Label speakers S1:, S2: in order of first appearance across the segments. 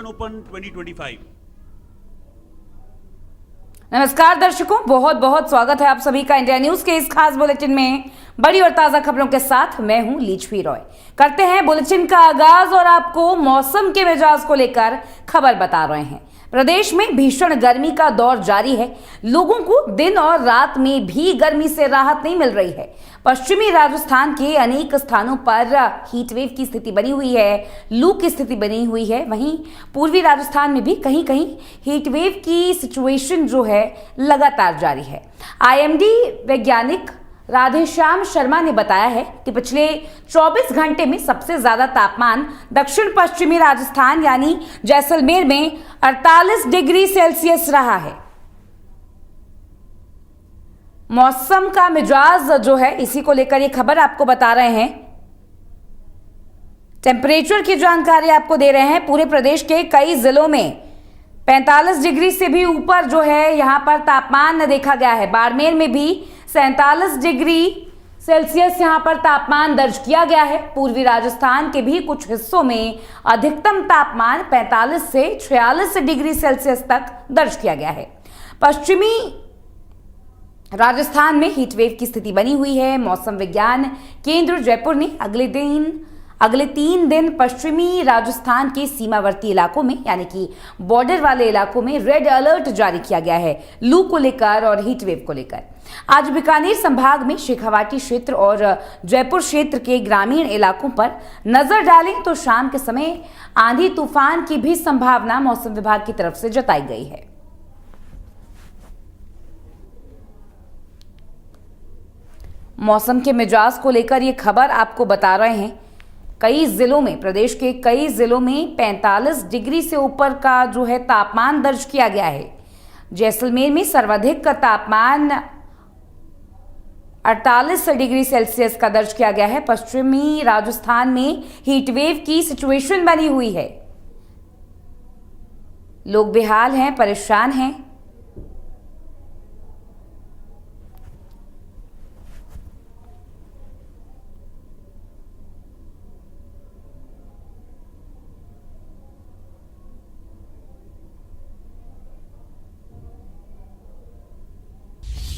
S1: Australian open 2025।
S2: नमस्कार दर्शकों, बहुत बहुत स्वागत है आप सभी का इंडिया न्यूज के इस खास बुलेटिन में। बड़ी और ताजा खबरों के साथ मैं हूं लीचवी रॉय। करते हैं बुलेटिन का आगाज और आपको मौसम के मिजाज को लेकर खबर बता रहे हैं। प्रदेश में भीषण गर्मी का दौर जारी है। लोगों को दिन और रात में भी गर्मी से राहत नहीं मिल रही है। पश्चिमी राजस्थान के अनेक स्थानों पर हीट वेव की स्थिति बनी हुई है, लू की स्थिति बनी हुई है। वहीं पूर्वी राजस्थान में भी कहीं कहीं हीट वेव की सिचुएशन जो है लगातार जारी है। आईएमडी वैज्ञानिक राधेश्याम शर्मा ने बताया है कि पिछले 24 घंटे में सबसे ज्यादा तापमान दक्षिण पश्चिमी राजस्थान यानी जैसलमेर में 48 डिग्री सेल्सियस रहा है। मौसम का मिजाज जो है इसी को लेकर ये खबर आपको बता रहे हैं। टेम्परेचर की जानकारी आपको दे रहे हैं। पूरे प्रदेश के कई जिलों में 45 डिग्री से भी ऊपर जो है यहां पर तापमान देखा गया है। बाड़मेर में भी 47 डिग्री सेल्सियस यहां पर तापमान दर्ज किया गया है। पूर्वी राजस्थान के भी कुछ हिस्सों में अधिकतम तापमान 45 से 46 डिग्री सेल्सियस तक दर्ज किया गया है। पश्चिमी राजस्थान में हीटवेव की स्थिति बनी हुई है। मौसम विज्ञान केंद्र जयपुर ने अगले 3 दिन पश्चिमी राजस्थान के सीमावर्ती इलाकों में यानी कि बॉर्डर वाले इलाकों में रेड अलर्ट जारी किया गया है, लू को लेकर और हीटवेव को लेकर। आज बीकानेर संभाग में शेखावाटी क्षेत्र और जयपुर क्षेत्र के ग्रामीण इलाकों पर नजर डालें तो शाम के समय आंधी तूफान की भी संभावना मौसम विभाग की तरफ से जताई गई है। मौसम के मिजाज को लेकर ये खबर आपको बता रहे हैं। कई जिलों में, प्रदेश के कई जिलों में 45 डिग्री से ऊपर का जो है तापमान दर्ज किया गया है। जैसलमेर में सर्वाधिक का तापमान 48 डिग्री सेल्सियस का दर्ज किया गया है। पश्चिमी राजस्थान में हीटवेव की सिचुएशन बनी हुई है। लोग बेहाल हैं, परेशान हैं।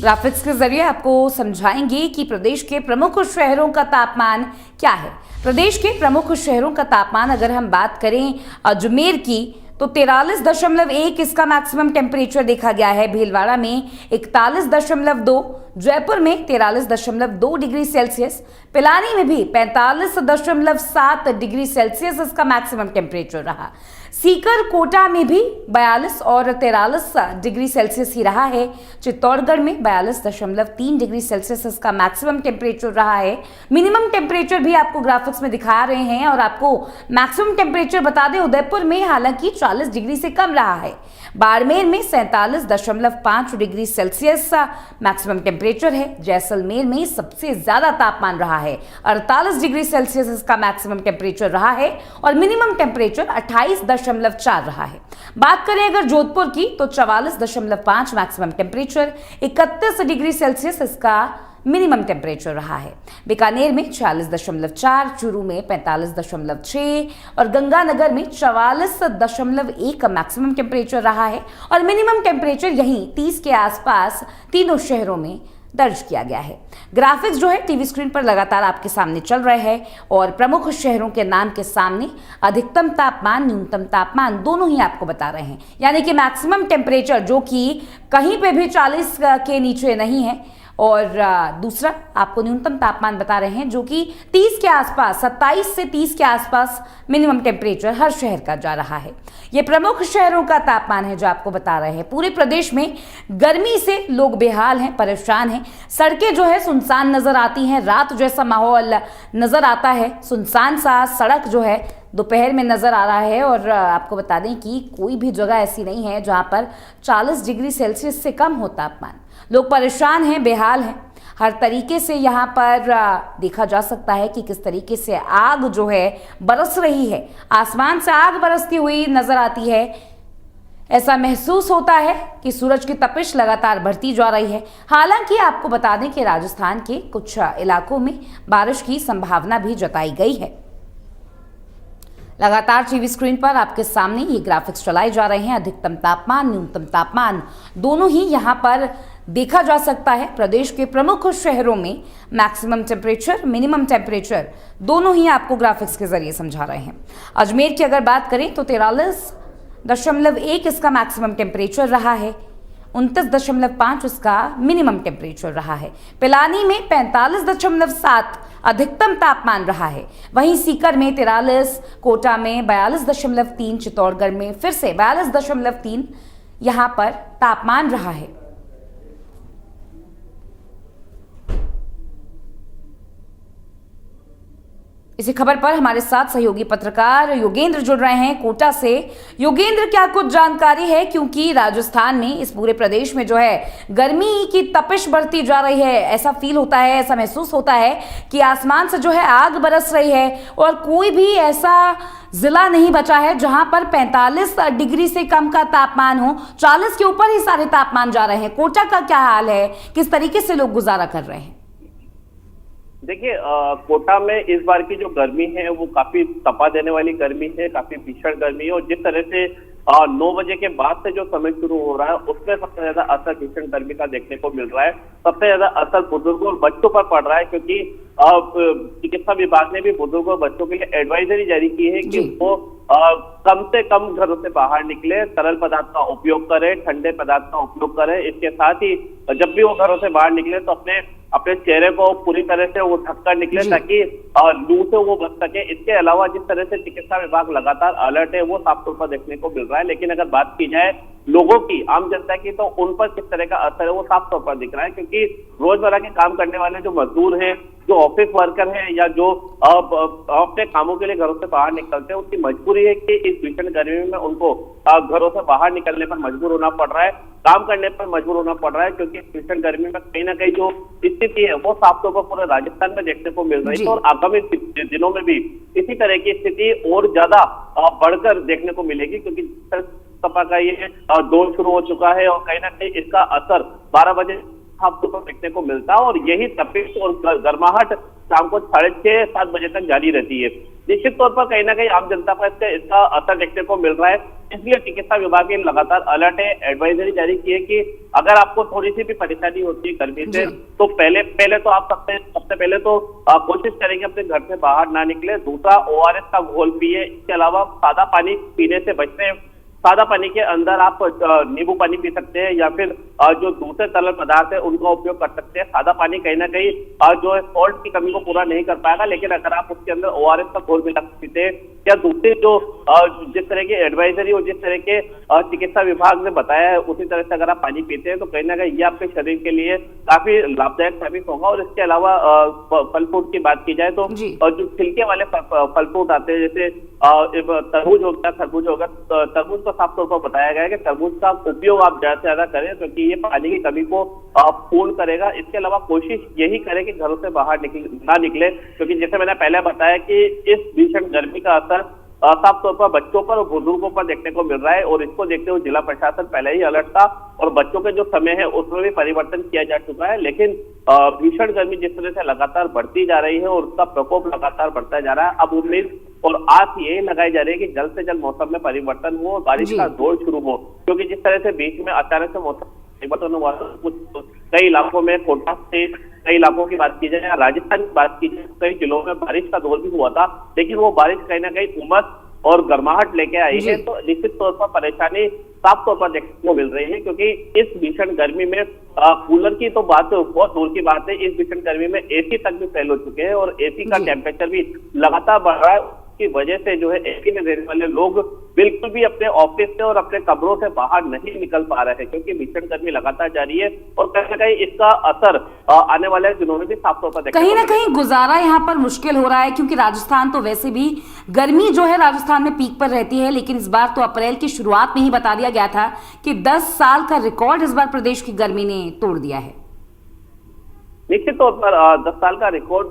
S2: ग्राफिक्स के जरिए आपको समझाएंगे कि प्रदेश के प्रमुख शहरों का तापमान क्या है। प्रदेश के प्रमुख शहरों का तापमान अगर हम बात करें अजमेर की तो 43.1 इसका मैक्सिमम टेम्परेचर देखा गया है। भीलवाड़ा में 41.2, जयपुर में 43.2 डिग्री सेल्सियस, पिलानी में भी 45.7 डिग्री सेल्सियस इसका मैक्सिमम टेम्परेचर रहा। सीकर कोटा में भी 42 और 43 डिग्री सेल्सियस ही रहा है। चित्तौड़गढ़ में 42.3 डिग्री सेल्सियस इसका मैक्सिमम टेम्परेचर रहा है। मिनिमम टेम्परेचर भी आपको ग्राफिक्स में दिखा रहे हैं और आपको मैक्सिमम टेम्परेचर बता दें, उदयपुर में हालांकि 40 डिग्री से कम रहा है। बाड़मेर में 47.5 डिग्री सेल्सियस मैक्सिमम टेम्परेचर है। जैसलमेर में सबसे ज्यादा तापमान रहा है, 48 डिग्री सेल्सियस इसका मैक्सिमम टेम्परेचर रहा है और मिनिमम टेम्परेचर 28.4 रहा है। बात करें अगर जोधपुर की तो 44.5 मैक्सिमम टेम्परेचर, 31 डिग्री सेल्सियस इसका मिनिमम टेम्परेचर रहा है। बीकानेर में 46.4, चूरू में 45.6 और गंगानगर में 44.1 मैक्सिमम टेम्परेचर रहा है और मिनिमम टेम्परेचर यहीं 30 के आसपास तीनों शहरों में दर्ज किया गया है। ग्राफिक्स जो है टीवी स्क्रीन पर लगातार आपके सामने चल रहे हैं और प्रमुख शहरों के नाम के सामने अधिकतम तापमान, न्यूनतम तापमान दोनों ही आपको बता रहे हैं। यानी कि मैक्सिमम टेम्परेचर जो कि कहीं पे भी 40 के नीचे नहीं है और दूसरा आपको न्यूनतम तापमान बता रहे हैं जो कि 30 के आसपास, 27 से 30 के आसपास मिनिमम टेम्परेचर हर शहर का जा रहा है। ये प्रमुख शहरों का तापमान है जो आपको बता रहे हैं। पूरे प्रदेश में गर्मी से लोग बेहाल हैं, परेशान हैं। सड़कें जो है सुनसान नजर आती हैं, रात जैसा माहौल नजर आता है। सुनसान सा सड़क जो है दोपहर में नजर आ रहा है और आपको बता दें कि कोई भी जगह ऐसी नहीं है जहां पर 40 डिग्री सेल्सियस से कम हो तापमान। लोग परेशान हैं, बेहाल हैं। हर तरीके से यहाँ पर देखा जा सकता है कि किस तरीके से आग जो है बरस रही है। आसमान से आग बरसती हुई नजर आती है। ऐसा महसूस होता है कि सूरज की तपिश लगातार बढ़ती जा रही है। हालांकि आपको बता दें कि राजस्थान के कुछ इलाकों में बारिश की संभावना भी जताई गई है। लगातार टीवी स्क्रीन पर आपके सामने ये ग्राफिक्स चलाए जा रहे हैं। अधिकतम तापमान, न्यूनतम तापमान दोनों ही यहाँ पर देखा जा सकता है। प्रदेश के प्रमुख शहरों में मैक्सिमम टेम्परेचर, मिनिमम टेम्परेचर दोनों ही आपको ग्राफिक्स के जरिए समझा रहे हैं। अजमेर की अगर बात करें तो 43.1 इसका मैक्सिमम टेम्परेचर रहा है, 29.5 इसका मिनिमम टेम्परेचर रहा है। पिलानी में 45.7 अधिकतम तापमान रहा है। वहीं सीकर में 43, कोटा में 42.3, चित्तौड़गढ़ में फिर से 42.3 यहां पर तापमान रहा है। इसी खबर पर हमारे साथ सहयोगी पत्रकार योगेंद्र जुड़ रहे हैं कोटा से। योगेंद्र, क्या कुछ जानकारी है, क्योंकि राजस्थान में, इस पूरे प्रदेश में जो है गर्मी की तपिश बढ़ती जा रही है। ऐसा फील होता है, ऐसा महसूस होता है कि आसमान से जो है आग बरस रही है और कोई भी ऐसा जिला नहीं बचा है जहां पर 45 डिग्री से कम का तापमान हो। 40 के ऊपर ही सारे तापमान जा रहे हैं। कोटा का क्या हाल है, किस तरीके से लोग गुजारा कर रहे हैं?
S1: देखिए, कोटा में इस बार की जो गर्मी है वो काफी तपा देने वाली गर्मी है, काफी भीषण गर्मी है। और जिस तरह से 9 बजे के बाद से जो समय शुरू हो रहा है उसमें सबसे ज्यादा असर भीषण गर्मी का देखने को मिल रहा है। सबसे ज्यादा असर बुजुर्गों और बच्चों पर पड़ रहा है, क्योंकि चिकित्सा विभाग ने भी बुजुर्गों और बच्चों के लिए एडवाइजरी जारी की है कि वो कम से कम घरों से बाहर निकले, तरल पदार्थ का उपयोग करें, ठंडे पदार्थ का उपयोग करें। इसके साथ ही जब भी वो घरों से बाहर निकले तो अपने चेहरे को पूरी तरह से वो ढककर निकले ताकि लू से वो बच सके। इसके अलावा जिस तरह से चिकित्सा विभाग लगातार अलर्ट है वो साफ तौर पर देखने को मिल रहा है। लेकिन अगर बात की जाए लोगों की, आम जनता की, तो उन पर किस तरह का असर है वो साफ तौर पर दिख रहा है। क्योंकि रोजमर्रा के काम करने वाले जो मजदूर हैं, जो ऑफिस वर्कर हैं या जो अपने कामों के लिए घरों से बाहर निकलते हैं, उनकी मजबूरी है कि इस भीषण गर्मी में उनको घरों से बाहर निकलने पर मजबूर होना पड़ रहा है, काम करने पर मजबूर होना पड़ रहा है। क्योंकि भीषण गर्मी में कहीं ना कहीं जो स्थिति है वो साफ तौर पर पूरे राजस्थान में देखने को मिल रही है। और आगामी दिनों में भी इसी तरह की स्थिति और ज्यादा बढ़कर देखने को मिलेगी, क्योंकि सपा का ये दौर शुरू हो चुका है और कहीं ना कहीं इसका असर 12 बजे साफ तौर पर देखने को मिलता है। और यही तपिश और गर्माहट शाम को 6:30-7 बजे तक जारी रहती है। निश्चित तौर पर कहीं ना कहीं आम जनता पर इसका असर देखने को मिल रहा है। इसलिए चिकित्सा विभाग ने लगातार अलर्ट है, एडवाइजरी जारी की है कि अगर आपको थोड़ी सी भी परेशानी होती है गर्मी से तो पहले तो आप सबसे पहले तो कोशिश करेंगे अपने घर से बाहर ना निकले। दूसरा, ORS का घोल पिए। इसके अलावा सादा पानी पीने से बचते। सादा पानी के अंदर आप नींबू पानी पी सकते हैं या फिर जो दूसरे तरल पदार्थ है उनका उपयोग कर सकते हैं। सादा पानी कहीं ना कहीं जो है सॉल्ट की कमी को पूरा नहीं कर पाएगा, लेकिन अगर आप उसके अंदर ORS का घोल मिला पीते हैं या दूसरी जो जिस तरह की एडवाइजरी और जिस तरह के चिकित्सा विभाग ने बताया है उसी तरह से अगर आप पानी पीते हैं तो कहीं ना कहीं ये आपके शरीर के लिए काफी लाभदायक साबित होगा। और इसके अलावा फल फ्रूट की बात की जाए तो जो छिलके वाले फल फ्रूट आते हैं, जैसे तरबूज हो गया, खरबूज हो गया। तरबूज को साफ तौर पर बताया गया है कि तरबूज का उपयोग आप ज्यादा से ज्यादा करें क्योंकि ये पानी की कमी को पूर्ण करेगा। इसके अलावा कोशिश यही करें कि घरों से बाहर ना निकले, क्योंकि जैसे मैंने पहले बताया कि इस भीषण गर्मी का असर साफ तौर पर बच्चों पर और बुजुर्गों पर देखने को मिल रहा है। और इसको देखते हुए जिला प्रशासन पहले ही अलर्ट था और बच्चों के जो समय है उसमें भी परिवर्तन किया जा चुका है। लेकिन भीषण गर्मी जिस तरह से लगातार बढ़ती जा रही है और उसका प्रकोप लगातार बढ़ता जा रहा है, अब उम्मीद और आस यही लगाई जा रही है कि जल्द से जल्द मौसम में परिवर्तन हो और बारिश का दौर शुरू हो। क्योंकि जिस तरह से बीच में अचानक से मौसम परिवर्तन हुआ, कुछ कई इलाकों में, कोटा से कई इलाकों की बात की जाए, राजस्थान की बात की जाए, कई जिलों में बारिश का दौर भी हुआ था, लेकिन वो बारिश कहीं ना कहीं उमस और गर्माहट लेके आई है। तो निश्चित तौर पर परेशानी साफ तौर पर देखने को मिल रही है, क्योंकि इस भीषण गर्मी में कूलर की तो बात बहुत दूर की बात है, इस भीषण गर्मी में AC तक भी फेल हो चुके हैं और AC का टेम्परेचर भी लगातार बढ़ रहा है। की वजह से जो है AC में रहने वाले लोग बिल्कुल भी अपने ऑफिस से और अपने कमरों से बाहर नहीं निकल पा रहे हैं, क्योंकि भीषण गर्मी लगातार जारी है और कहीं ना कहीं इसका असर आने वाले दिनों में भी साफ तौर पर
S2: कहीं ना कहीं गुजारा यहाँ पर मुश्किल हो रहा है। क्योंकि राजस्थान तो वैसे भी गर्मी जो है राजस्थान में पीक पर रहती है, लेकिन इस बार तो अप्रैल की शुरुआत में ही बता दिया गया था कि 10 साल का रिकॉर्ड इस बार प्रदेश की गर्मी ने तोड़ दिया है।
S1: निश्चित तौर पर 10 साल का रिकॉर्ड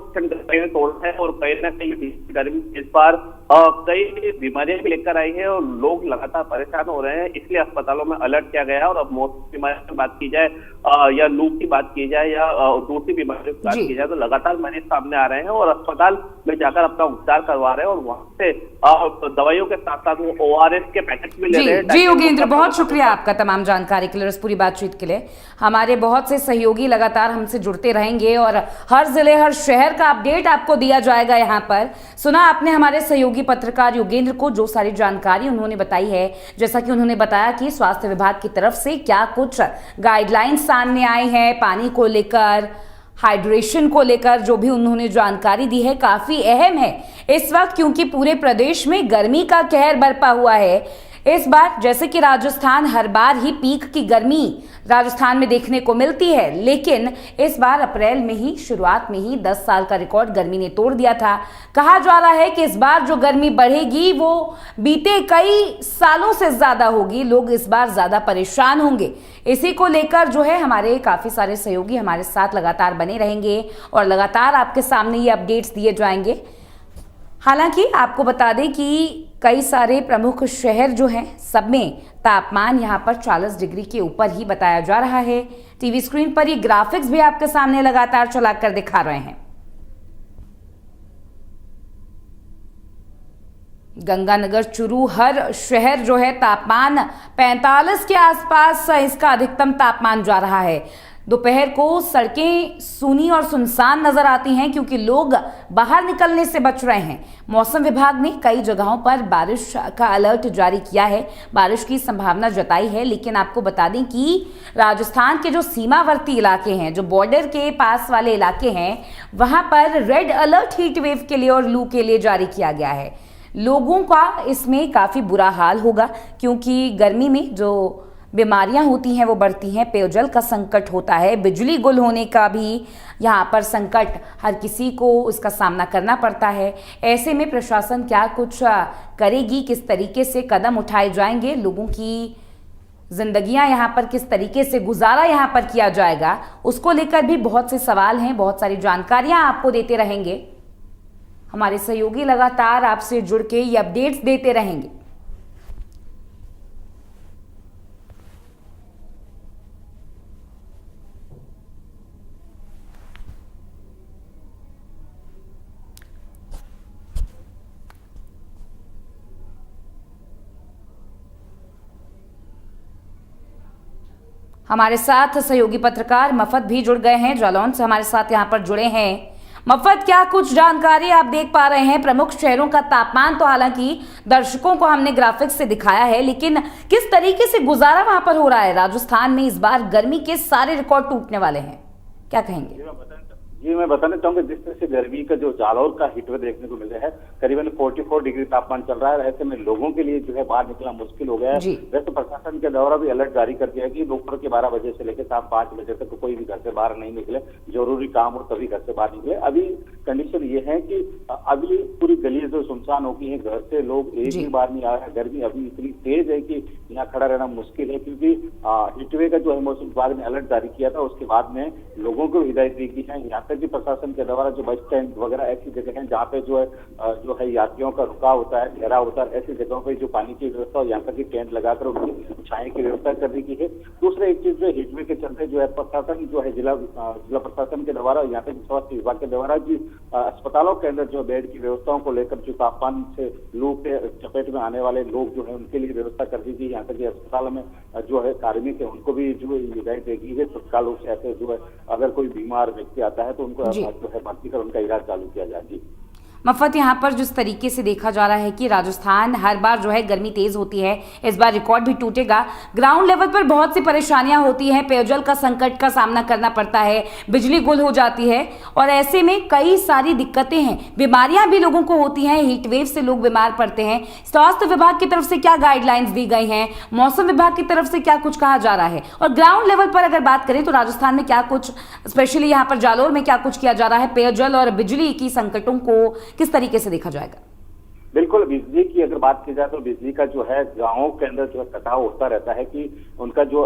S1: तोड़ा है और कहीं ना कहीं गर्मी इस बार कई बीमारियां भी लेकर आई है और लोग लगातार परेशान हो रहे हैं, इसलिए अस्पतालों में अलर्ट किया गया है। और अब मौसमी बीमारी की बात की जाए या लू की बात की जाए या दूसरी बीमारियों की बात की जाए, तो लगातार मरीज सामने आ रहे हैं और अस्पताल में जाकर अपना उपचार करवा रहे हैं और वहां से दवाइयों के साथ साथ वो ORS के पैकेट भी ले रहे हैं।
S2: जी योगेंद्र, बहुत शुक्रिया आपका तमाम जानकारी के लिए, इस पूरी बातचीत के लिए। हमारे बहुत से सहयोगी लगातार हमसे जुड़ते रहेंगे और हर जिले हर शहर का अपडेट आपको दिया जाएगा। यहाँ पर सुना आपने हमारे सहयोगी पत्रकार योगेंद्र को, जो सारी जानकारी उन्होंने बताई है। जैसा कि उन्होंने बताया कि स्वास्थ्य विभाग की तरफ से क्या कुछ गाइडलाइंस सामने आए हैं पानी को लेकर, हाइड्रेशन को लेकर, जो भी उन्होंने जानकारी दी है काफी अहम है इस वक्त, क्योंकि पूरे प्रदेश में गर्मी का कहर बरपा हुआ है। इस बार जैसे कि राजस्थान हर बार ही पीक की गर्मी राजस्थान में देखने को मिलती है, लेकिन इस बार अप्रैल में ही शुरुआत में ही 10 साल का रिकॉर्ड गर्मी ने तोड़ दिया था। कहा जा रहा है कि इस बार जो गर्मी बढ़ेगी वो बीते कई सालों से ज्यादा होगी, लोग इस बार ज्यादा परेशान होंगे। इसी को लेकर जो है हमारे काफी सारे सहयोगी हमारे साथ लगातार बने रहेंगे और लगातार आपके सामने ये अपडेट्स दिए जाएंगे। हालांकि आपको बता दें कि कई सारे प्रमुख शहर जो हैं सब में तापमान यहां पर 40 डिग्री के ऊपर ही बताया जा रहा है। टीवी स्क्रीन पर ये ग्राफिक्स भी आपके सामने लगातार चलाकर दिखा रहे हैं। गंगानगर, चुरू, हर शहर जो है तापमान 45 के आसपास इसका अधिकतम तापमान जा रहा है। दोपहर को सड़कें सूनी और सुनसान नजर आती हैं क्योंकि लोग बाहर निकलने से बच रहे हैं। मौसम विभाग ने कई जगहों पर बारिश का अलर्ट जारी किया है, बारिश की संभावना जताई है। लेकिन आपको बता दें कि राजस्थान के जो सीमावर्ती इलाके हैं, जो बॉर्डर के पास वाले इलाके हैं, वहां पर रेड अलर्ट हीट वेव के लिए और लू के लिए जारी किया गया है। लोगों का इसमें काफी बुरा हाल होगा क्योंकि गर्मी में जो बीमारियां होती हैं वो बढ़ती हैं, पेयजल का संकट होता है, बिजली गुल होने का भी यहाँ पर संकट हर किसी को इसका सामना करना पड़ता है। ऐसे में प्रशासन क्या कुछ करेगी, किस तरीके से कदम उठाए जाएंगे, लोगों की जिंदगियां यहाँ पर किस तरीके से गुजारा यहाँ पर किया जाएगा, उसको लेकर भी बहुत से सवाल हैं। बहुत सारी जानकारियां आपको देते रहेंगे, हमारे सहयोगी लगातार आपसे जुड़ के ये अपडेट्स देते रहेंगे। हमारे साथ सहयोगी पत्रकार मफत भी जुड़ गए हैं, जालौन से हमारे साथ यहां पर जुड़े हैं। मफत, क्या कुछ जानकारी आप देख पा रहे हैं? प्रमुख शहरों का तापमान तो हालांकि दर्शकों को हमने ग्राफिक्स से दिखाया है, लेकिन किस तरीके से गुजारा वहां पर हो रहा है? राजस्थान में इस बार गर्मी के सारे रिकॉर्ड टूटने वाले हैं, क्या कहेंगे?
S3: जी, मैं बताना चाहूंगा जिस तरह से गर्मी का जो जालौर का हीटवेव देखने को मिल रहा है, करीबन 44 डिग्री तापमान चल रहा है। ऐसे में लोगों के लिए जो है बाहर निकलना मुश्किल हो गया है। वैसे प्रशासन के द्वारा भी अलर्ट जारी कर दिया है कि दोपहर के 12 बजे से लेकर शाम 5 बजे तक कोई भी घर से बाहर नहीं निकले, जरूरी काम हो तभी घर से बाहर निकले। अभी कंडीशन ये है कि अभी पूरी गली जो सुनसान हो गई है, घर से लोग एक भी बाहर नहीं आ रहे हैं। गर्मी अभी इतनी तेज है कि यहाँ खड़ा रहना मुश्किल है, क्योंकि हीटवेव का जो है मौसम विभाग ने अलर्ट जारी किया था, उसके बाद में लोगों को हिदायत दी गई है। यहाँ तक कि प्रशासन के द्वारा जो बस स्टैंड वगैरह ऐसी जगह है जहाँ पे जो है यात्रियों का रुकाव होता है, ठहरा होता है, ऐसी जगहों पे जो पानी की व्यवस्था और यहाँ तक की टेंट लगाकर उनकी छाए की व्यवस्था कर दी गई है। दूसरा एक चीज जो हीटवेव के चलते जो है प्रशासन जो है जिला प्रशासन के द्वारा, यहाँ तक स्वास्थ्य विभाग के द्वारा जी अस्पतालों के अंदर जो बेड की व्यवस्थाओं को लेकर जो तापमान से लू के चपेट में आने वाले लोग जो है उनके लिए व्यवस्था कर दी गई। यहाँ तक कि अस्पताल में जो है कार्मिक है उनको भी जो हिदायत दी गई है तत्काल रूप से ऐसे जो है अगर कोई बीमार व्यक्ति आता है तो उनको जो है भर्ती कर उनका इलाज चालू किया जाए। जी
S2: मफत, यहाँ पर जिस तरीके से देखा जा रहा है कि राजस्थान हर बार जो है गर्मी तेज होती है, इस बार रिकॉर्ड भी टूटेगा। ग्राउंड लेवल पर बहुत सी परेशानियां होती हैं, पेयजल का संकट का सामना करना पड़ता है, बिजली गुल हो जाती है और ऐसे में कई सारी दिक्कतें हैं, बीमारियां भी लोगों को होती हैं, हीट वेव से लोग बीमार पड़ते हैं। स्वास्थ्य विभाग की तरफ से क्या गाइडलाइंस दी गई हैं, मौसम विभाग की तरफ से क्या कुछ कहा जा रहा है, और ग्राउंड लेवल पर अगर बात करें तो राजस्थान में क्या कुछ, स्पेशली यहाँ पर जालौर में क्या कुछ किया जा रहा है, पेयजल और बिजली की संकटों को किस तरीके से देखा जाएगा?
S3: बिल्कुल, बिजली की अगर बात की जाए तो बिजली का जो है गाँव के अंदर जो है कटाव होता रहता है कि उनका जो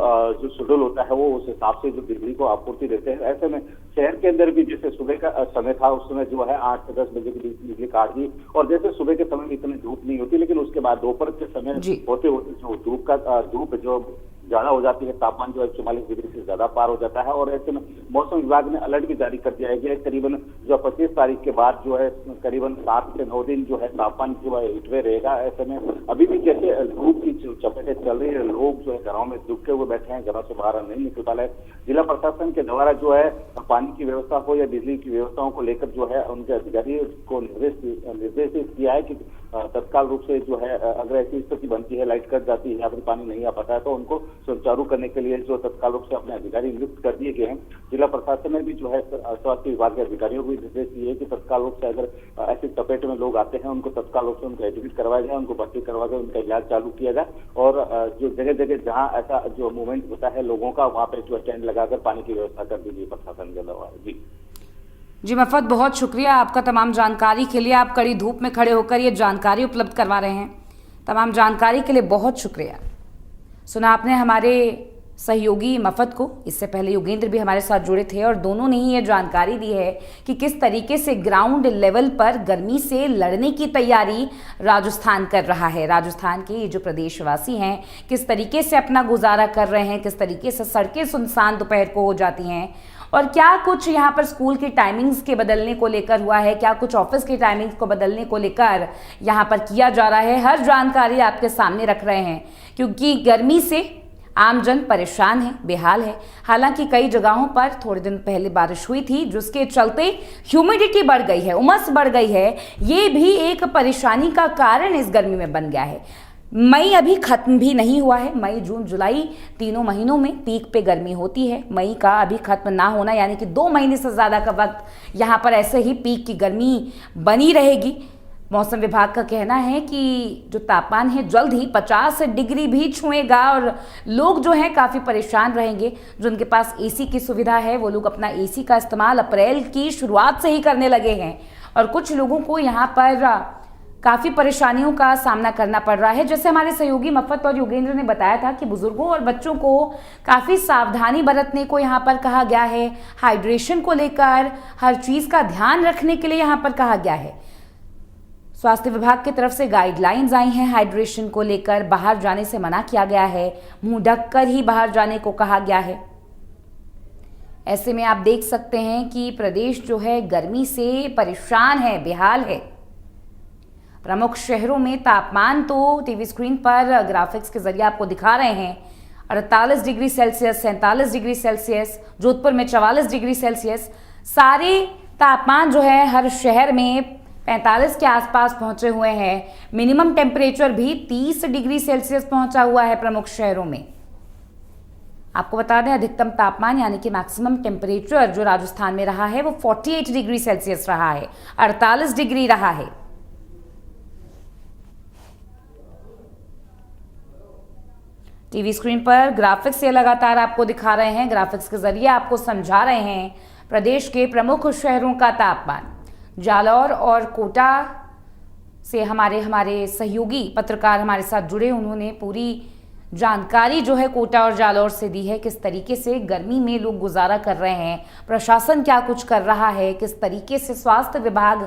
S3: शेड्यूल होता है वो उस हिसाब से जो बिजली को आपूर्ति देते हैं। ऐसे में शहर के अंदर भी जैसे सुबह का समय था, उस समय जो है 8 से 10 बजे की बिजली काट दी, और जैसे सुबह के समय में इतनी धूप नहीं होती, लेकिन उसके बाद दोपहर के समय होते होते जो धूप जो ज्यादा हो जाती है, तापमान जो है 44 डिग्री से ज्यादा पार हो जाता है। और ऐसे में मौसम विभाग ने अलर्ट भी जारी कर दिया है कि करीबन जो 25 तारीख के बाद जो है करीबन 7 से 9 दिन जो है तापमान जो है हिटवे रहेगा। ऐसे में अभी भी जैसे धूप की चपेटें चल रही है, लोग जो है घरों में दुबके हुए बैठे हैं, घरों से बाहर नहीं निकल पा रहे। जिला प्रशासन के द्वारा जो है पानी की व्यवस्था हो या बिजली की व्यवस्थाओं को लेकर जो है उनके अधिकारियों को निर्देशित किया है कि तत्काल रूप से जो है अगर ऐसी स्थिति बनती है, लाइट कट जाती है या फिर पानी नहीं आ पाता है, तो उनको सुचारू करने के लिए जो तत्काल रूप से अपने अधिकारी नियुक्त कर दिए गए हैं। जिला प्रशासन ने भी जो है स्वास्थ्य विभाग के अधिकारियों को भी निर्देश दिए है कि तत्काल रूप से अगर ऐसी चपेट में लोग आते हैं, उनको तत्काल रूप से उनको एडमिट करवाया जाए, उनको भर्ती करवा कर उनका इलाज चालू किया जाए। और जो जगह जगह जहाँ ऐसा जो मूवमेंट होता है लोगों का, वहाँ पे जो टेंट लगाकर पानी की व्यवस्था कर दीजिए प्रशासन के द्वारा।
S2: जी मफत, बहुत शुक्रिया आपका तमाम जानकारी के लिए। आप कड़ी धूप में खड़े होकर ये जानकारी उपलब्ध करवा रहे हैं। तमाम जानकारी के लिए बहुत शुक्रिया। सुना आपने हमारे सहयोगी मफत को, इससे पहले योगेंद्र भी हमारे साथ जुड़े थे और दोनों ने ही ये जानकारी दी है कि किस तरीके से ग्राउंड लेवल पर गर्मी से लड़ने की तैयारी राजस्थान कर रहा है। राजस्थान के ये जो प्रदेशवासी हैं किस तरीके से अपना गुजारा कर रहे हैं, किस तरीके से सड़कें सुनसान दोपहर को हो जाती हैं, और क्या कुछ यहाँ पर स्कूल की टाइमिंग्स के बदलने को लेकर हुआ है, क्या कुछ ऑफिस की टाइमिंग्स को बदलने को लेकर यहाँ पर किया जा रहा है। हर जानकारी आपके सामने रख रहे हैं, क्योंकि गर्मी से आमजन परेशान है, बेहाल है। हालांकि कई जगहों पर थोड़े दिन पहले बारिश हुई थी, जिसके चलते ह्यूमिडिटी बढ़ गई है, उमस बढ़ गई है। ये भी एक परेशानी का कारण इस गर्मी में बन गया है। मई अभी खत्म भी नहीं हुआ है। मई, जून, जुलाई तीनों महीनों में पीक पे गर्मी होती है। मई का अभी खत्म ना होना यानी कि 2 महीने से ज़्यादा का वक्त यहाँ पर ऐसे ही पीक की गर्मी बनी रहेगी। मौसम विभाग का कहना है कि जो तापमान है जल्द ही 50 डिग्री भी छुएगा और लोग जो हैं काफ़ी परेशान रहेंगे। जो उनके पास एसी की सुविधा है वो लोग अपना एसी का इस्तेमाल अप्रैल की शुरुआत से ही करने लगे हैं, और कुछ लोगों को यहाँ पर काफ़ी परेशानियों का सामना करना पड़ रहा है। जैसे हमारे सहयोगी मफत और योगेंद्र ने बताया था कि बुजुर्गों और बच्चों को काफ़ी सावधानी बरतने को यहाँ पर कहा गया है। हाइड्रेशन को लेकर हर चीज़ का ध्यान रखने के लिए यहाँ पर कहा गया है। स्वास्थ्य विभाग की तरफ से गाइडलाइंस आई हैं हाइड्रेशन को लेकर। बाहर जाने से मना किया गया है, मुंह ढककर ही बाहर जाने को कहा गया है। ऐसे में आप देख सकते हैं कि प्रदेश जो है गर्मी से परेशान है, बेहाल है। प्रमुख शहरों में तापमान तो टीवी स्क्रीन पर ग्राफिक्स के जरिए आपको दिखा रहे हैं। 48 degree Celsius, 47 degree Celsius, Jodhpur में 44 डिग्री सेल्सियस। सारे तापमान जो है हर शहर में 45 के आसपास पहुंचे हुए हैं। मिनिमम टेम्परेचर भी 30 डिग्री सेल्सियस पहुंचा हुआ है प्रमुख शहरों में। आपको बता दें अधिकतम तापमान यानी कि मैक्सिमम टेम्परेचर जो राजस्थान में रहा है वो 48 डिग्री सेल्सियस रहा है, 48 डिग्री रहा है। टीवी स्क्रीन पर ग्राफिक्स ये लगातार आपको दिखा रहे हैं। ग्राफिक्स के जरिए आपको समझा रहे हैं प्रदेश के प्रमुख शहरों का तापमान। जालौर और कोटा से हमारे सहयोगी पत्रकार हमारे साथ जुड़े, उन्होंने पूरी जानकारी जो है कोटा और जालौर से दी है। किस तरीके से गर्मी में लोग गुजारा कर रहे हैं, प्रशासन क्या कुछ कर रहा है, किस तरीके से स्वास्थ्य विभाग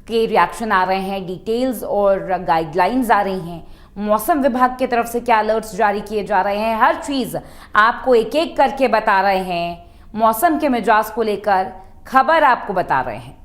S2: के रिएक्शन आ रहे हैं, डिटेल्स और गाइडलाइंस आ रही हैं, मौसम विभाग की तरफ से क्या अलर्ट्स जारी किए जा रहे हैं। हर चीज़ आपको एक एक करके बता रहे हैं। मौसम के मिजाज को लेकर खबर आपको बता रहे हैं।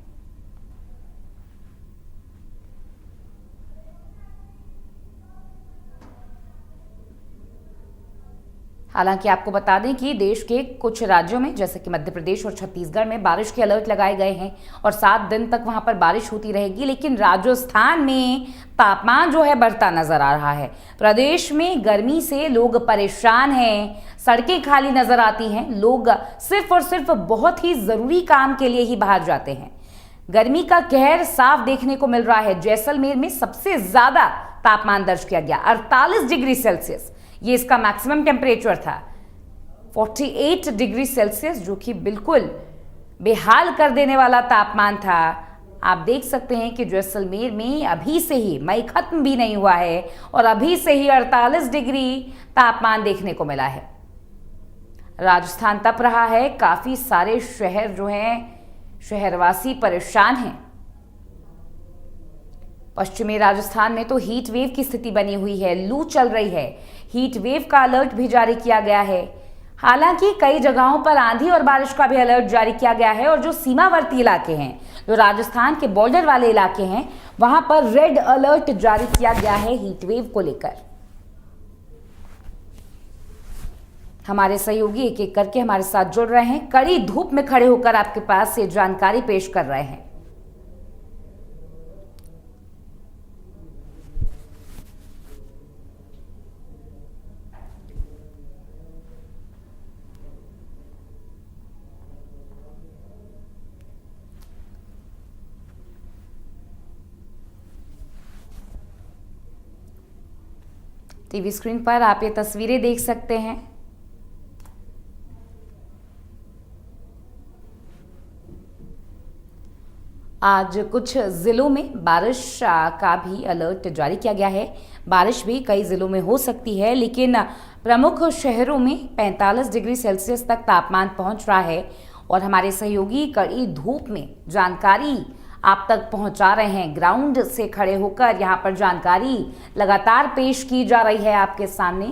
S2: हालांकि आपको बता दें कि देश के कुछ राज्यों में जैसे कि मध्य प्रदेश और छत्तीसगढ़ में बारिश के अलर्ट लगाए गए हैं और 7 दिन तक वहां पर बारिश होती रहेगी, लेकिन राजस्थान में तापमान जो है बढ़ता नजर आ रहा है। प्रदेश में गर्मी से लोग परेशान हैं, सड़कें खाली नजर आती हैं, लोग सिर्फ और सिर्फ बहुत ही ज़रूरी काम के लिए ही बाहर जाते हैं। गर्मी का कहर साफ देखने को मिल रहा है। जैसलमेर में सबसे ज़्यादा तापमान दर्ज किया गया 48 डिग्री सेल्सियस, ये इसका मैक्सिमम टेम्परेचर था। 48 डिग्री सेल्सियस जो कि बिल्कुल बेहाल कर देने वाला तापमान था। आप देख सकते हैं कि जैसलमेर में अभी से ही मई खत्म भी नहीं हुआ है और अभी से ही 48 डिग्री तापमान देखने को मिला है। राजस्थान तप रहा है, काफी सारे शहर जो हैं, शहरवासी परेशान हैं। पश्चिमी राजस्थान में तो हीट वेव की स्थिति बनी हुई है, लू चल रही है, हीट वेव का अलर्ट भी जारी किया गया है। हालांकि कई जगहों पर आंधी और बारिश का भी अलर्ट जारी किया गया है और जो सीमावर्ती इलाके हैं, जो राजस्थान के बॉर्डर वाले इलाके हैं, वहां पर रेड अलर्ट जारी किया गया है हीट वेव को लेकर। हमारे सहयोगी एक एक करके हमारे साथ जुड़ रहे हैं, कड़ी धूप में खड़े होकर आपके पास ये जानकारी पेश कर रहे हैं। टीवी स्क्रीन पर आप ये तस्वीरें देख सकते हैं। आज कुछ जिलों में बारिश का भी अलर्ट जारी किया गया है। बारिश भी कई जिलों में हो सकती है, लेकिन प्रमुख शहरों में 45 डिग्री सेल्सियस तक तापमान पहुंच रहा है और हमारे सहयोगी कड़ी धूप में जानकारी आप तक पहुंचा रहे हैं। ग्राउंड से खड़े होकर यहां पर जानकारी लगातार पेश की जा रही है आपके सामने।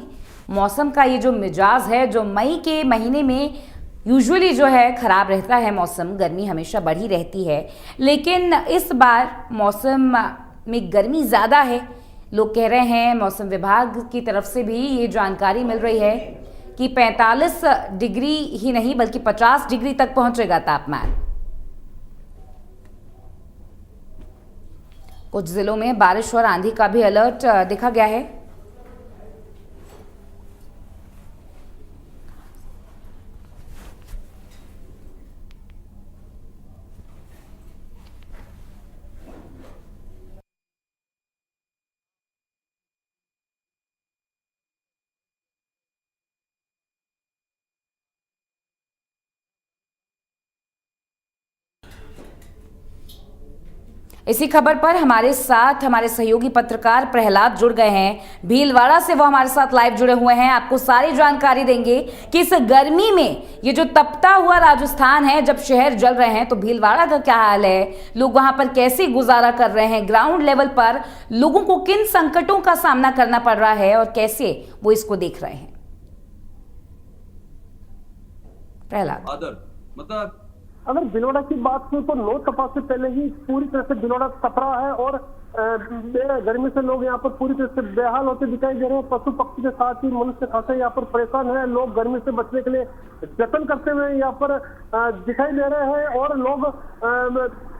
S2: मौसम का ये जो मिजाज है, जो मई के महीने में यूजुअली जो है खराब रहता है मौसम, गर्मी हमेशा बढ़ी रहती है, लेकिन इस बार मौसम में गर्मी ज़्यादा है। लोग कह रहे हैं, मौसम विभाग की तरफ से भी ये जानकारी मिल रही है कि 45 डिग्री ही नहीं बल्कि 50 डिग्री तक पहुंचेगा तापमान। कुछ जिलों में बारिश और आंधी का भी अलर्ट देखा गया है। इसी खबर पर हमारे साथ हमारे सहयोगी पत्रकार प्रहलाद जुड़ गए हैं भीलवाड़ा से। वो हमारे साथ लाइव जुड़े हुए हैं, आपको सारी जानकारी देंगे कि इस गर्मी में ये जो तपता हुआ राजस्थान है, जब शहर जल रहे हैं तो भीलवाड़ा का क्या हाल है, लोग वहां पर कैसे गुजारा कर रहे हैं, ग्राउंड लेवल पर लोगों को किन संकटों का सामना करना पड़ रहा है और कैसे वो इसको देख रहे हैं। प्रहलाद,
S4: मतलब अगर भीलवाड़ा की बात करूं तो 9 तपा से पहले ही पूरी तरह से भीलवाड़ा तप रहा है और गर्मी से लोग यहाँ पर पूरी तरह से बेहाल होते दिखाई दे रहे हैं। पशु पक्षी के साथ ही मनुष्य खासे यहाँ पर परेशान है। लोग गर्मी से बचने के लिए जतन करते हुए यहाँ पर दिखाई दे रहे हैं और लोग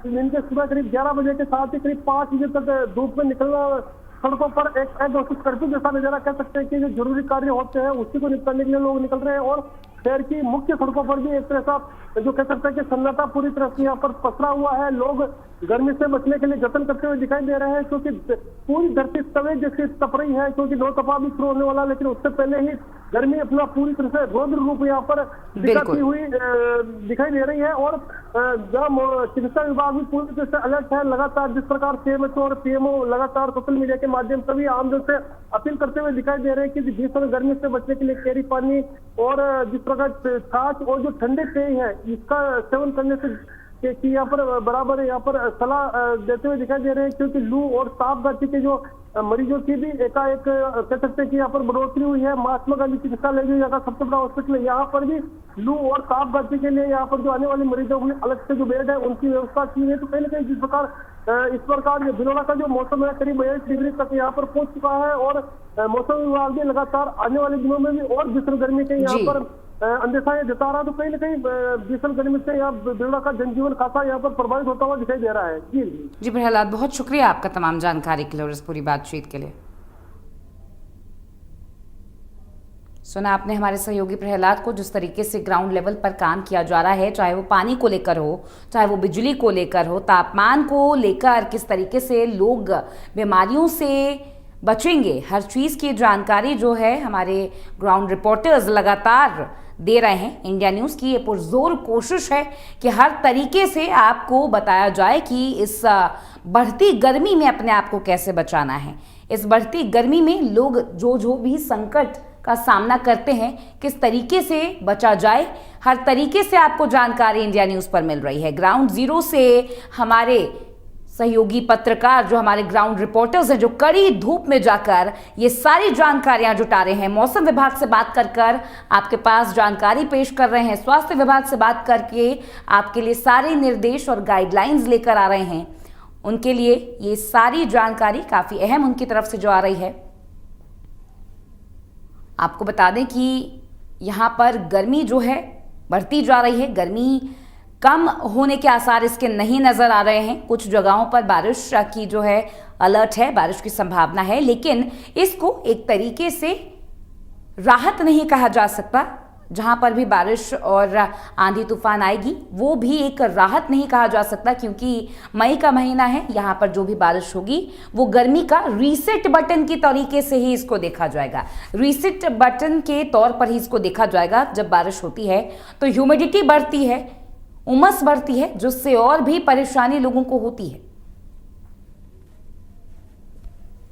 S4: इनके सुबह करीब 11 बजे के साथ ही करीब 5 बजे तक धूप में निकलना, सड़कों पर एक अघोषित कर्फ्यू जैसा नजारा कह सकते हैं कि जो जरूरी कार्य होते हैं उसी को निपटाने के लिए लोग निकल रहे हैं और शहर की मुख्य सड़कों पर भी एक तरह का जो कह सकते हैं कि सन्नाटा पूरी तरह से यहाँ पर पसरा हुआ है। लोग गर्मी से बचने के लिए जतन करते हुए दिखाई दे रहे हैं क्योंकि पूरी धरती तवे जैसी तप रही है, क्योंकि 9 तपा भी शुरू होने वाला, लेकिन उससे पहले ही गर्मी अपना पूरी तरह से रौद्र रूप यहाँ पर दिखाती हुई दिखाई दे रही है। और जहाँ चिकित्सा विभाग भी पूरी तरह से अलर्ट है। लगातार जिस प्रकार सीएमएचओ और पीएमओ लगातार सोशल मीडिया के माध्यम से भी आमजन से अपील करते हुए दिखाई दे रहे हैं कि भीषण गर्मी से बचने के लिए कैरी पानी और जिस प्रकार छाछ और जो ठंडे पेय है इसका सेवन करने से कि यहाँ पर बराबर यहाँ पर सलाह देते हुए दिखाई दे रहे हैं, क्योंकि लू और सांप गांठी के जो मरीजों की भी एकाएक कह सकते हैं कि यहाँ पर बढ़ोतरी हुई है। महात्मा गांधी चिकित्सालय जो यहाँ का सबसे बड़ा हॉस्पिटल है, यहाँ पर भी लू और सांप गांठी के लिए यहाँ पर जो आने वाले मरीजों के लिए अलग से जो बेड है उनकी व्यवस्था की है। तो कहीं ना कहीं जिस प्रकार इस प्रकार भीलवाड़ा का जो मौसम है करीब 42 डिग्री तक यहाँ पर पहुंच चुका है और मौसम विभाग भी लगातार आने वाले दिनों में भी और भीषण गर्मी के यहाँ पर अंदेशा जता रहा। तो कहीं ना कहीं भीषण गर्मी से यहाँ भीलवाड़ा का जनजीवन खासा यहाँ पर प्रभावित होता हुआ दिखाई दे रहा है। जी
S2: प्रहलाद, बहुत शुक्रिया आपका तमाम जानकारी के लिए और इस पूरी बातचीत के लिए। सुना आपने हमारे सहयोगी प्रहलाद को, जिस तरीके से ग्राउंड लेवल पर काम किया जा रहा है, चाहे वो पानी को लेकर हो, चाहे वो बिजली को लेकर हो, तापमान को लेकर किस तरीके से लोग बीमारियों से बचेंगे, हर चीज़ की जानकारी जो है हमारे ग्राउंड रिपोर्टर्स लगातार दे रहे हैं। इंडिया न्यूज़ की ये पुरजोर कोशिश है कि हर तरीके से आपको बताया जाए कि इस बढ़ती गर्मी में अपने आप को कैसे बचाना है। इस बढ़ती गर्मी में लोग जो भी संकट का सामना करते हैं, किस तरीके से बचा जाए, हर तरीके से आपको जानकारी इंडिया न्यूज़ पर मिल रही है। ग्राउंड जीरो से हमारे सहयोगी पत्रकार, जो हमारे ग्राउंड रिपोर्टर्स हैं, जो कड़ी धूप में जाकर ये सारी जानकारियां जुटा रहे हैं, मौसम विभाग से बात कर आपके पास जानकारी पेश कर रहे हैं, स्वास्थ्य विभाग से बात करके आपके लिए सारे निर्देश और गाइडलाइंस लेकर आ रहे हैं, उनके लिए ये सारी जानकारी काफ़ी अहम उनकी तरफ से जो आ रही है। आपको बता दें कि यहाँ पर गर्मी जो है बढ़ती जा रही है, गर्मी कम होने के आसार इसके नहीं नज़र आ रहे हैं। कुछ जगहों पर बारिश की जो है अलर्ट है, बारिश की संभावना है, लेकिन इसको एक तरीके से राहत नहीं कहा जा सकता। जहां पर भी बारिश और आंधी तूफान आएगी वो भी एक राहत नहीं कहा जा सकता, क्योंकि मई का महीना है। यहाँ पर जो भी बारिश होगी वो गर्मी का रीसेट बटन की तरीके से ही इसको देखा जाएगा, रीसेट बटन के तौर पर ही इसको देखा जाएगा। जब बारिश होती है तो ह्यूमिडिटी बढ़ती है, उमस बढ़ती है, जिससे और भी परेशानी लोगों को होती है।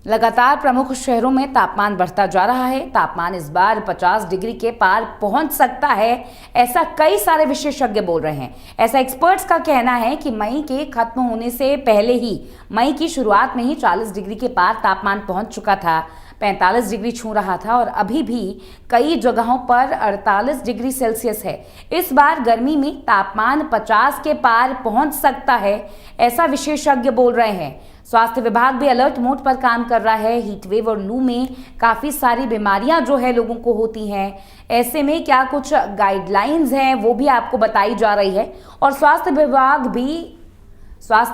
S2: लगातार प्रमुख शहरों में तापमान बढ़ता जा रहा है। तापमान इस बार 50 डिग्री के पार पहुंच सकता है, ऐसा कई सारे विशेषज्ञ बोल रहे हैं। ऐसा एक्सपर्ट्स का कहना है कि मई के खत्म होने से पहले ही, मई की शुरुआत में ही 40 डिग्री के पार तापमान पहुंच चुका था, 45 डिग्री छू रहा था और अभी भी कई जगहों पर 48 डिग्री सेल्सियस है। इस बार गर्मी में तापमान 50 के पार पहुंच सकता है, ऐसा विशेषज्ञ बोल रहे हैं। स्वास्थ्य विभाग भी अलर्ट मोड पर काम कर रहा है। हीट वेव और लू में काफ़ी सारी बीमारियां जो है लोगों को होती हैं। ऐसे में क्या कुछ गाइडलाइंस हैं वो भी आपको बताई जा रही है और स्वास्थ्य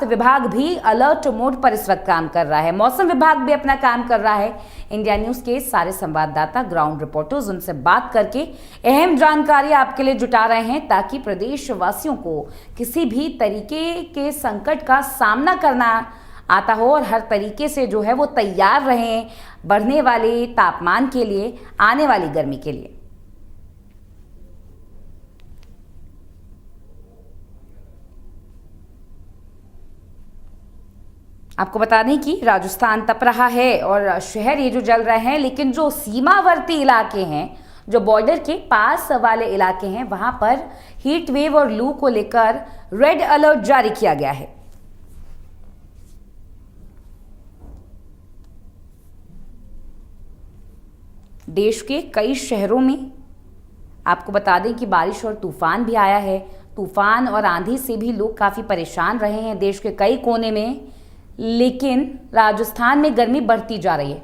S2: विभाग भी अलर्ट मोड पर इस वक्त काम कर रहा है। मौसम विभाग भी अपना काम कर रहा है। इंडिया न्यूज़ के सारे संवाददाता, ग्राउंड रिपोर्टर्स उनसे बात करके अहम जानकारी आपके लिए जुटा रहे हैं, ताकि प्रदेश वासियों को किसी भी तरीके के संकट का सामना करना आता हो और हर तरीके से जो है वो तैयार रहें बढ़ने वाले तापमान के लिए, आने वाली गर्मी के लिए। आपको बता दें कि राजस्थान तप रहा है और शहर ये जो जल रहे हैं, लेकिन जो सीमावर्ती इलाके हैं, जो बॉर्डर के पास वाले इलाके हैं, वहां पर हीट वेव और लू को लेकर रेड अलर्ट जारी किया गया है। देश के कई शहरों में आपको बता दें कि बारिश और तूफान भी आया है। तूफान और आंधी से भी लोग काफ़ी परेशान रहे हैं देश के कई कोने में, लेकिन राजस्थान में गर्मी बढ़ती जा रही है।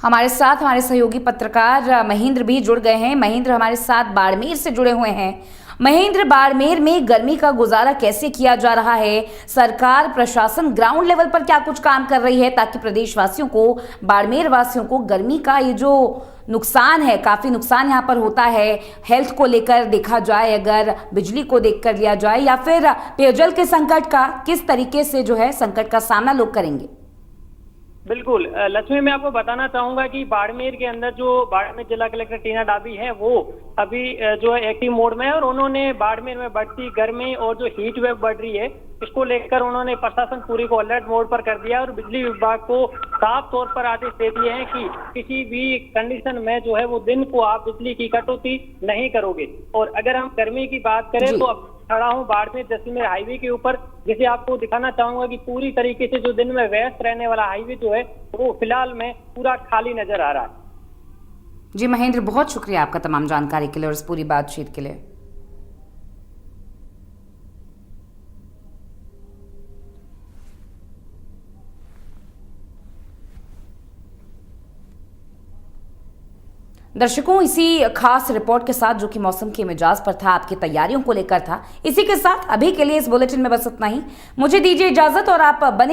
S2: हमारे साथ हमारे सहयोगी पत्रकार महेंद्र भी जुड़ गए हैं। महेंद्र हमारे साथ बाड़मेर से जुड़े हुए हैं। महेंद्र, बाड़मेर में गर्मी का गुजारा कैसे किया जा रहा है? सरकार, प्रशासन ग्राउंड लेवल पर क्या कुछ काम कर रही है ताकि प्रदेशवासियों को, बाड़मेर वासियों को गर्मी का ये जो नुकसान है, काफ़ी नुकसान यहाँ पर होता है, हेल्थ को लेकर देखा जाए, अगर बिजली को देख कर लिया जाए, या फिर पेयजल के संकट का किस तरीके से जो है संकट का सामना लोग करेंगे?
S5: बिल्कुल लक्ष्मी, मैं आपको बताना चाहूंगा कि बाड़मेर के अंदर जो बाड़मेर जिला कलेक्टर टीना डाबी है वो अभी जो है एक्टिव मोड में है और उन्होंने बाड़मेर में बढ़ती गर्मी और जो हीट वेव बढ़ रही है इसको लेकर उन्होंने प्रशासन पूरी को अलर्ट मोड पर कर दिया और बिजली विभाग को साफ तौर पर आदेश दे दिए हैं कि किसी भी कंडीशन में जो है वो दिन को आप बिजली की कटौती नहीं करोगे। और अगर हम गर्मी की बात करें तो अब खड़ा हूँ बाड़मेर जैसलमेर हाईवे के ऊपर, जिसे आपको दिखाना चाहूंगा कि पूरी तरीके से जो दिन में व्यस्त रहने वाला हाईवे जो है वो फिलहाल में पूरा खाली नजर आ रहा है।
S2: जी महेंद्र, बहुत शुक्रिया आपका तमाम जानकारी के लिए और इस पूरी बातचीत के लिए। दर्शकों, इसी खास रिपोर्ट के साथ जो कि मौसम के मिजाज पर था, आपकी तैयारियों को लेकर था, इसी के साथ अभी के लिए इस बुलेटिन में बस इतना ही। मुझे दीजिए इजाजत और आप बने